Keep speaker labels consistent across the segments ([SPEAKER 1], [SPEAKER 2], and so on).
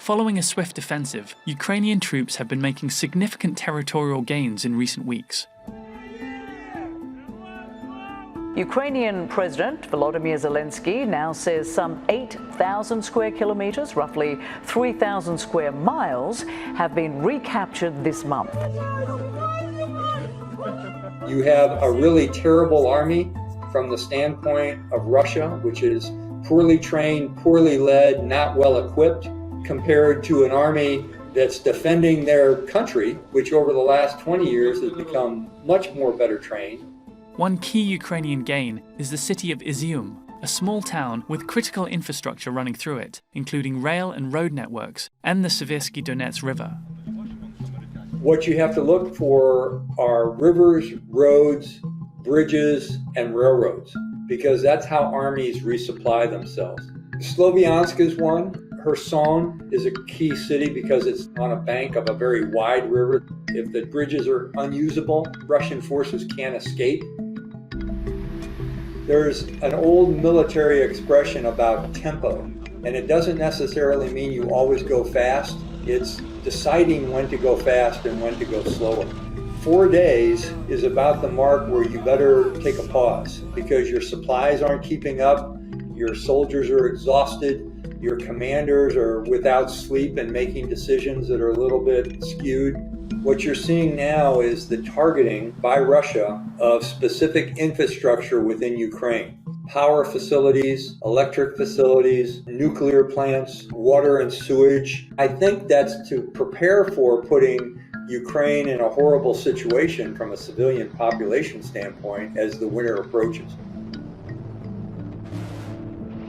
[SPEAKER 1] Following a swift offensive, Ukrainian troops have been making significant territorial gains in recent weeks.
[SPEAKER 2] Ukrainian President Volodymyr Zelensky now says some 8,000 square kilometers, roughly 3,000 square miles, have been recaptured this month.
[SPEAKER 3] You have a really terrible army from the standpoint of Russia, which is poorly trained, poorly led, not well equipped, compared to an army that's defending their country, which over the last 20 years has become much more better trained.
[SPEAKER 1] One key Ukrainian gain is the city of Izium, a small town with critical infrastructure running through it, including rail and road networks, and the Seversky Donets River.
[SPEAKER 3] What you have to look for are rivers, roads, bridges, and railroads, because that's how armies resupply themselves. Sloviansk is one. Kherson is a key city because it's on a bank of a very wide river. If the bridges are unusable, Russian forces can't escape. There's an old military expression about tempo, and it doesn't necessarily mean you always go fast. It's deciding when to go fast and when to go slower. 4 days is about the mark where you better take a pause because your supplies aren't keeping up, your soldiers are exhausted, your commanders are without sleep and making decisions that are a little bit skewed. What you're seeing now is the targeting by Russia of specific infrastructure within Ukraine. Power facilities, electric facilities, nuclear plants, water and sewage. I think that's to prepare for putting Ukraine in a horrible situation from a civilian population standpoint as the winter approaches.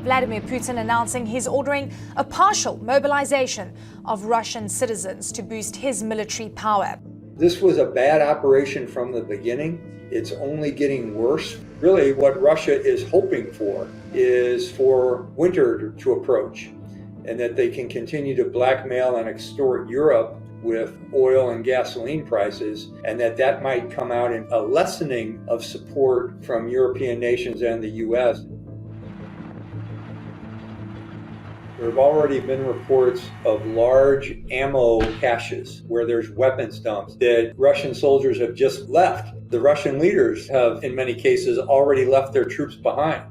[SPEAKER 4] Vladimir Putin announcing he's ordering a partial mobilization of Russian citizens to boost his military power.
[SPEAKER 3] This was a bad operation from the beginning. It's only getting worse. Really, what Russia is hoping for is for winter to approach and that they can continue to blackmail and extort Europe with oil and gasoline prices, and that might come out in a lessening of support from European nations and the U.S. There have already been reports of large ammo caches where there's weapons dumps that Russian soldiers have just left. The Russian leaders have, in many cases, already left their troops behind.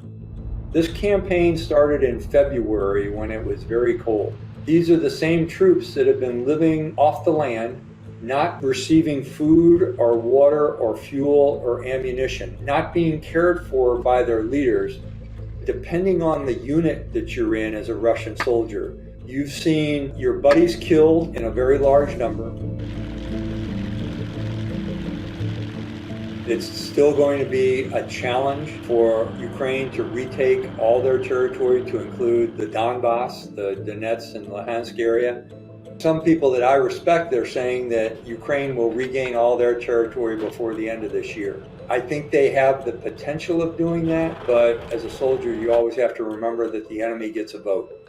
[SPEAKER 3] This campaign started in February when it was very cold. These are the same troops that have been living off the land, not receiving food or water or fuel or ammunition, not being cared for by their leaders. Depending on the unit that you're in as a Russian soldier, you've seen your buddies killed in a very large number. It's still going to be a challenge for Ukraine to retake all their territory, to include the Donbass, the Donetsk and Luhansk area. Some people that I respect, they're saying that Ukraine will regain all their territory before the end of this year. I think they have the potential of doing that, but as a soldier, you always have to remember that the enemy gets a vote.